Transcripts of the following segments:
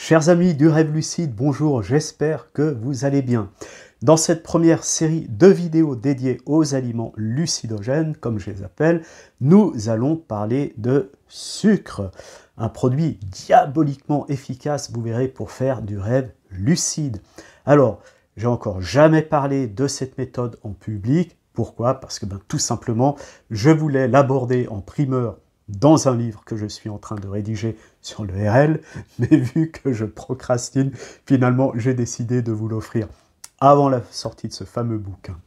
Chers amis du rêve lucide, bonjour, j'espère que vous allez bien. Dans cette première série de vidéos dédiées aux aliments lucidogènes, comme je les appelle, nous allons parler de sucre, un produit diaboliquement efficace, vous verrez, pour faire du rêve lucide. Alors, j'ai encore jamais parlé de cette méthode en public. Pourquoi? Parce que tout simplement, je voulais l'aborder en primeur dans un livre que je suis en train de rédiger sur le RL, mais vu que je procrastine, finalement, j'ai décidé de vous l'offrir avant la sortie de ce fameux bouquin.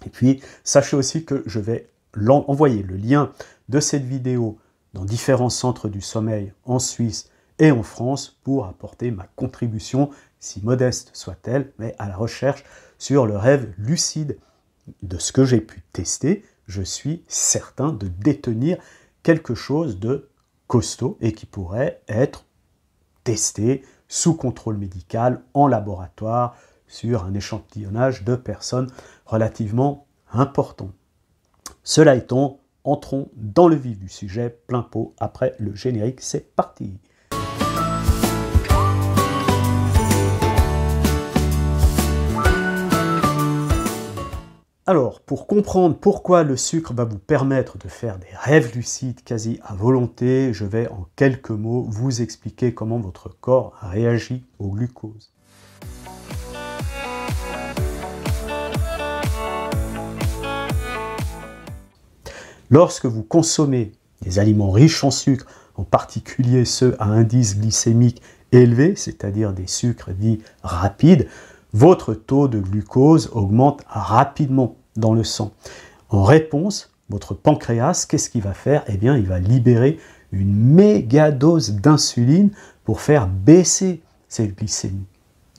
Et puis, sachez aussi que je vais envoyer le lien de cette vidéo dans différents centres du sommeil en Suisse et en France pour apporter ma contribution, si modeste soit-elle, mais à la recherche sur le rêve lucide. De ce que j'ai pu tester, je suis certain de détenir quelque chose de costaud et qui pourrait être testé sous contrôle médical en laboratoire sur un échantillonnage de personnes relativement important. Cela étant, entrons dans le vif du sujet, plein pot, après le générique, c'est parti. Alors, pour comprendre pourquoi le sucre va vous permettre de faire des rêves lucides quasi à volonté, je vais en quelques mots vous expliquer comment votre corps réagit au glucose. Lorsque vous consommez des aliments riches en sucre, en particulier ceux à indice glycémique élevé, c'est-à-dire des sucres dits rapides, votre taux de glucose augmente rapidement dans le sang. En réponse, votre pancréas, qu'est-ce qu'il va faire? Eh bien, il va libérer une méga dose d'insuline pour faire baisser cette glycémie.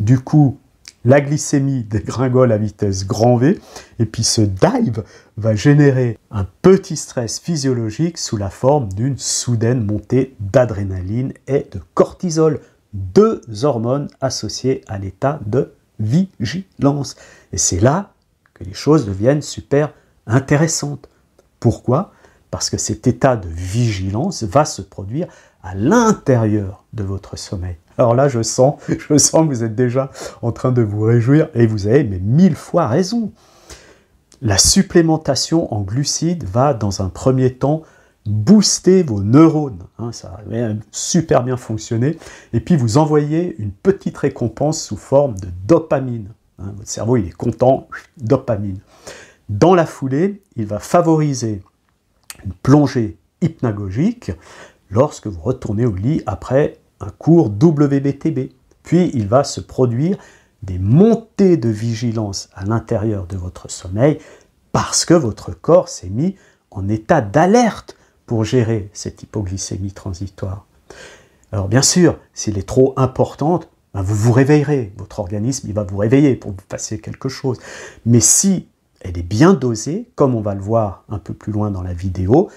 Du coup, la glycémie dégringole à vitesse grand V, et puis ce dive va générer un petit stress physiologique sous la forme d'une soudaine montée d'adrénaline et de cortisol, deux hormones associées à l'état de vigilance. Et c'est là que les choses deviennent super intéressantes. Pourquoi? Parce que cet état de vigilance va se produire à l'intérieur de votre sommeil. Alors là, je sens que vous êtes déjà en train de vous réjouir et vous avez mais 1000 fois raison. La supplémentation en glucides va dans un premier temps booster vos neurones, ça va super bien fonctionner, et puis vous envoyez une petite récompense sous forme de dopamine. Votre cerveau, il est content, dopamine. Dans la foulée, il va favoriser une plongée hypnagogique lorsque vous retournez au lit après un cours WBTB. Puis, il va se produire des montées de vigilance à l'intérieur de votre sommeil parce que votre corps s'est mis en état d'alerte pour gérer cette hypoglycémie transitoire. Alors bien sûr, s'il est trop importante, vous vous réveillerez, votre organisme il va vous réveiller pour vous passer quelque chose. Mais si elle est bien dosée, comme on va le voir un peu plus loin dans la vidéo,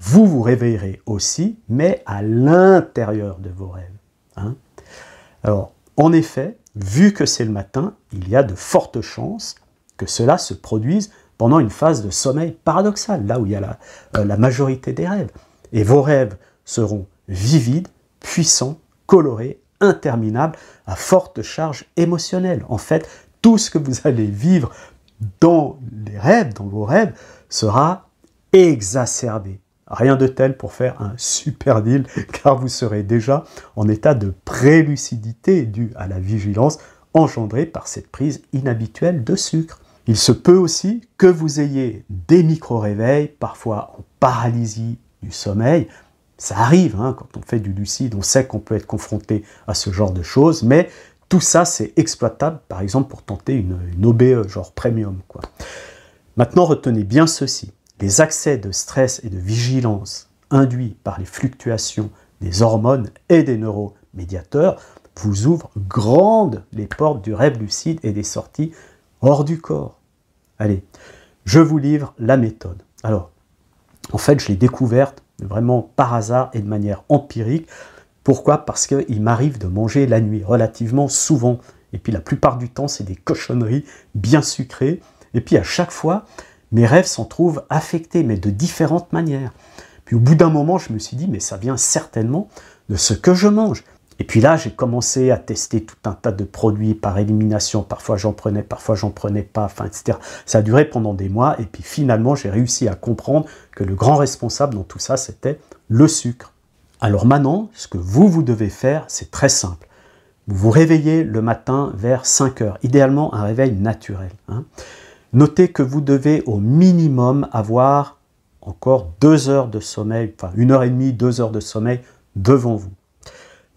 vous vous réveillerez aussi, mais à l'intérieur de vos rêves. Alors, en effet, vu que c'est le matin, il y a de fortes chances que cela se produise pendant une phase de sommeil paradoxal, là où il y a la majorité des rêves. Et vos rêves seront vivides, puissants, colorés, interminables, à forte charge émotionnelle. En fait, tout ce que vous allez vivre dans les rêves, dans vos rêves, sera exacerbé. Rien de tel pour faire un super deal, car vous serez déjà en état de prélucidité due à la vigilance engendrée par cette prise inhabituelle de sucre. Il se peut aussi que vous ayez des micro-réveils, parfois en paralysie du sommeil. Ça arrive, quand on fait du lucide, on sait qu'on peut être confronté à ce genre de choses, mais tout ça, c'est exploitable, par exemple, pour tenter une OBE, genre premium, quoi. Maintenant, retenez bien ceci. Les accès de stress et de vigilance induits par les fluctuations des hormones et des neuromédiateurs vous ouvrent grandes les portes du rêve lucide et des sorties hors du corps. Allez, je vous livre la méthode. Alors, en fait, je l'ai découverte vraiment par hasard et de manière empirique. Pourquoi? Parce qu'il m'arrive de manger la nuit relativement souvent. Et puis la plupart du temps, c'est des cochonneries bien sucrées. Et puis à chaque fois, mes rêves s'en trouvent affectés, mais de différentes manières. Puis au bout d'un moment, je me suis dit, mais ça vient certainement de ce que je mange. Et puis là, j'ai commencé à tester tout un tas de produits par élimination. Parfois j'en prenais pas, enfin, etc. Ça a duré pendant des mois. Et puis finalement, j'ai réussi à comprendre que le grand responsable dans tout ça, c'était le sucre. Alors maintenant, ce que vous devez faire, c'est très simple. Vous vous réveillez le matin vers 5 heures. Idéalement, un réveil naturel. Notez que vous devez au minimum avoir encore 2 heures de sommeil, enfin 1h30, 2 heures de sommeil devant vous.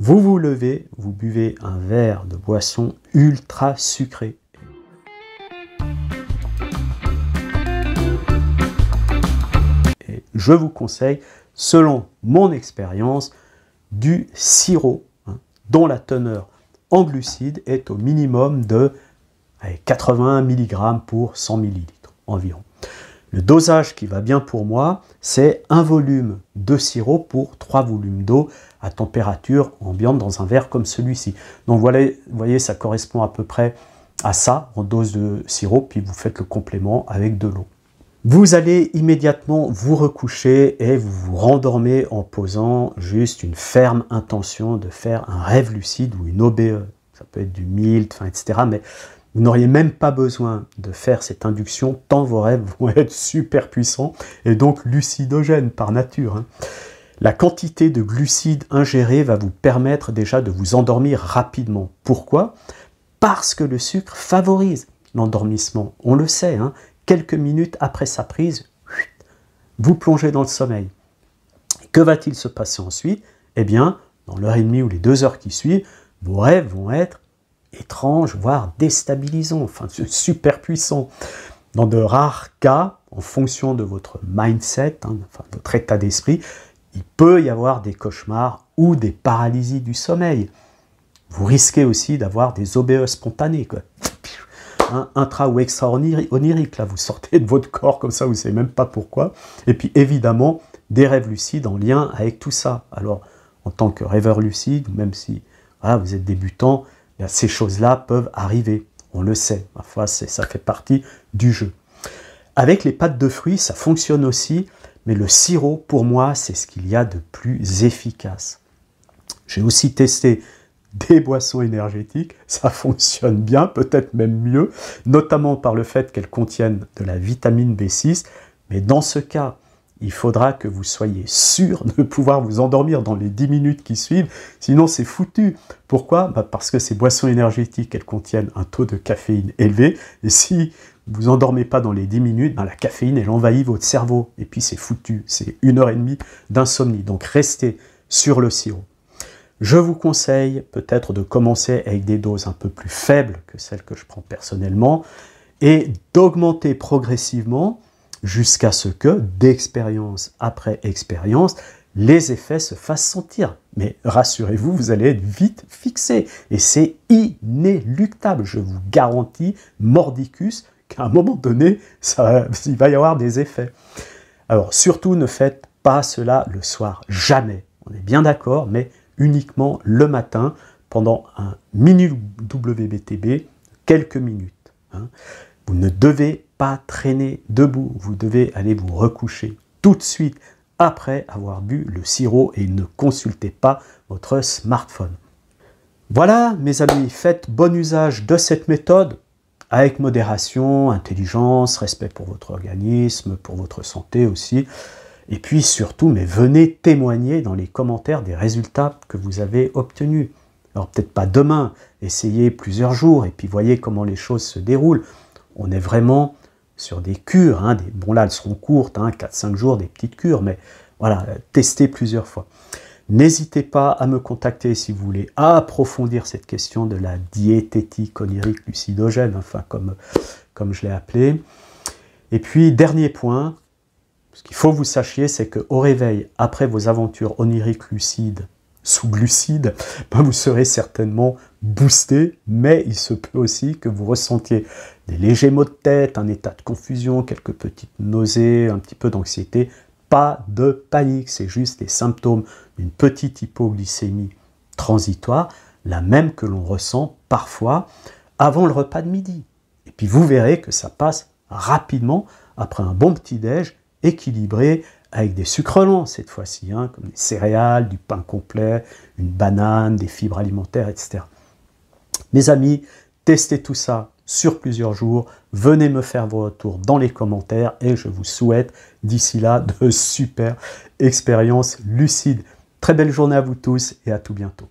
Vous vous levez, vous buvez un verre de boisson ultra sucrée. Et je vous conseille, selon mon expérience, du sirop, dont la teneur en glucides est au minimum de 80 mg pour 100 ml environ. Le dosage qui va bien pour moi, c'est un volume de sirop pour 3 volumes d'eau à température ambiante dans un verre comme celui-ci. Donc vous voyez, ça correspond à peu près à ça en dose de sirop, puis vous faites le complément avec de l'eau. Vous allez immédiatement vous recoucher et vous vous rendormez en posant juste une ferme intention de faire un rêve lucide ou une OBE. Ça peut être du mild, etc. Mais vous n'auriez même pas besoin de faire cette induction tant vos rêves vont être super puissants et donc lucidogènes par nature. La quantité de glucides ingérés va vous permettre déjà de vous endormir rapidement. Pourquoi? Parce que le sucre favorise l'endormissement. On le sait, quelques minutes après sa prise, vous plongez dans le sommeil. Que va-t-il se passer ensuite? Eh bien, dans l'heure et demie ou les 2 heures qui suivent, vos rêves vont être étranges, voire déstabilisants, enfin super puissants. Dans de rares cas, en fonction de votre mindset, votre état d'esprit, il peut y avoir des cauchemars ou des paralysies du sommeil. Vous risquez aussi d'avoir des OBE spontanés, quoi. Intra ou extra onirique, là vous sortez de votre corps comme ça, vous ne savez même pas pourquoi. Et puis évidemment, des rêves lucides en lien avec tout ça. Alors, en tant que rêveur lucide, même si vous êtes débutant, ces choses-là peuvent arriver, on le sait, parfois ça fait partie du jeu. Avec les pâtes de fruits, ça fonctionne aussi, mais le sirop, pour moi, c'est ce qu'il y a de plus efficace. J'ai aussi testé des boissons énergétiques, ça fonctionne bien, peut-être même mieux, notamment par le fait qu'elles contiennent de la vitamine B6, mais dans ce cas, il faudra que vous soyez sûr de pouvoir vous endormir dans les 10 minutes qui suivent, sinon c'est foutu. Pourquoi? Parce que ces boissons énergétiques, elles contiennent un taux de caféine élevé, et si vous vous endormez pas dans les 10 minutes, la caféine, elle envahit votre cerveau, et puis c'est foutu, c'est 1h30 d'insomnie, donc restez sur le sirop. Je vous conseille peut-être de commencer avec des doses un peu plus faibles que celles que je prends personnellement, et d'augmenter progressivement jusqu'à ce que, d'expérience après expérience, les effets se fassent sentir. Mais rassurez-vous, vous allez être vite fixé. Et c'est inéluctable. Je vous garantis, mordicus, qu'à un moment donné, il va y avoir des effets. Alors, surtout, ne faites pas cela le soir. Jamais. On est bien d'accord, mais uniquement le matin, pendant un mini WBTB, quelques minutes. Vous ne devez pas traîner debout, vous devez aller vous recoucher tout de suite après avoir bu le sirop et ne consultez pas votre smartphone. Voilà mes amis, faites bon usage de cette méthode avec modération, intelligence, respect pour votre organisme, pour votre santé aussi. Et puis surtout, mais venez témoigner dans les commentaires des résultats que vous avez obtenus. Alors peut-être pas demain, essayez plusieurs jours et puis voyez comment les choses se déroulent. On est vraiment sur des cures, bon là elles seront courtes, 4-5 jours, des petites cures, mais voilà, testez plusieurs fois. N'hésitez pas à me contacter si vous voulez approfondir cette question de la diététique onirique lucidogène, comme je l'ai appelé. Et puis, dernier point, ce qu'il faut que vous sachiez, c'est qu'au réveil, après vos aventures oniriques lucides, sous glucides, vous serez certainement boosté, mais il se peut aussi que vous ressentiez des légers maux de tête, un état de confusion, quelques petites nausées, un petit peu d'anxiété. Pas de panique, c'est juste des symptômes d'une petite hypoglycémie transitoire, la même que l'on ressent parfois avant le repas de midi. Et puis vous verrez que ça passe rapidement après un bon petit-déj équilibré avec des sucres lents cette fois-ci, hein, comme des céréales, du pain complet, une banane, des fibres alimentaires, etc. Mes amis, testez tout ça sur plusieurs jours. Venez me faire vos retours dans les commentaires et je vous souhaite d'ici là de super expériences lucides. Très belle journée à vous tous et à tout bientôt.